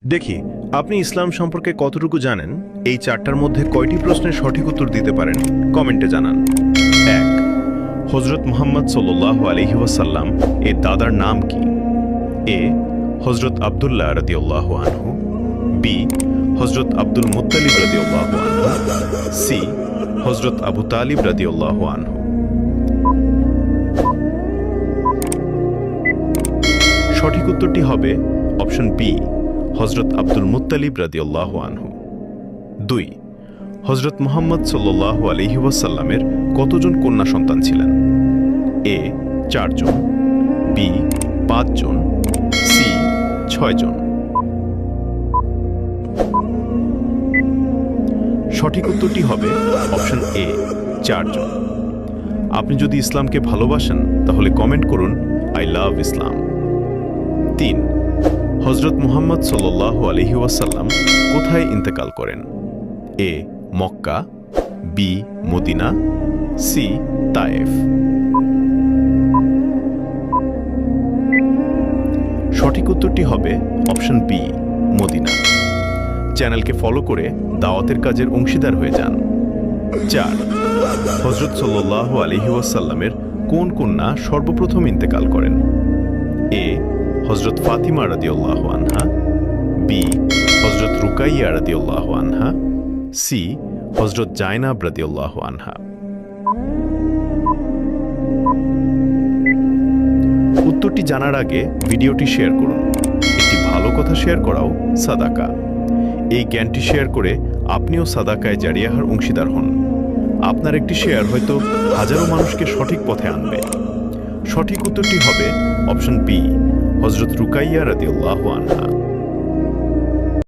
দেখি আপনি ইসলাম সম্পর্কে কতটুকু জানেন। এই চারটার মধ্যে কয়টি প্রশ্নের সঠিক উত্তর দিতে পারেন কমেন্টে জানান। ১. হযরত মুহাম্মদ সাল্লাল্লাহু আলাইহি ওয়াসাল্লাম এর দাদার নাম কি? এ. হযরত আব্দুল্লাহ রাদিয়াল্লাহু আনহু, বি. হযরত আব্দুল মুত্তালিব রাদিয়াল্লাহু আনহু, সি. হযরত আবু তালিব রাদিয়াল্লাহু আনহু। সঠিক উত্তরটি হবে অপশন বি, হযরত আব্দুল মুত্তালিব রাদিয়াল্লাহু আনহু। ২. হযরত মুহাম্মদ সাল্লাল্লাহু আলাইহি ওয়াসাল্লামের কতজন কন্যা সন্তান ছিলেন? এ. ৪ জন, বি. ৫ জন, সি. ৬ জন। সঠিক উত্তরটি হবে অপশন এ, ৪ জন। আপনি যদি ইসলামকে ভালোবাসেন তাহলে কমেন্ট করুন আই লাভ ইসলাম। ৩. হযরত মুহাম্মদ সাল্লাল্লাহু আলাইহি ওয়াসাল্লাম কোথায় ইন্তেকাল করেন? A. Mecca, B. Medina, C. Taif. সঠিক উত্তরটি হবে অপশন বি, মদিনা। চ্যানেলকে ফলো করে দাওয়াতের কাজের অংশীদার হয়ে যান। ৪. হযরত সাল্লাল্লাহু আলাইহি ওয়াসাল্লামের কোন কন্যা সর্বপ্রথম ইন্তেকাল করেন? এ. হযরত ফাতিমা রাদিয়াল্লাহু আনহা, বি. হযরত রুকাইয়া রাদিয়াল্লাহু আনহা, সি. হযরত জায়নাব রাদিয়াল্লাহু আনহা। উত্তরটি জানার আগে ভিডিওটি শেয়ার করুন। একটি ভালো কথা শেয়ার করাও সাদাকা। এই জ্ঞানটি শেয়ার করে আপনিও সাদাকায় জারিয়াহার অংশীদার হন। আপনার একটি শেয়ার হয়তো হাজারো মানুষকে সঠিক পথে আনবে। সঠিক উত্তরটি হবে অপশন বি, হযরত রুকাইয়া রাদিয়াল্লাহু আনহা।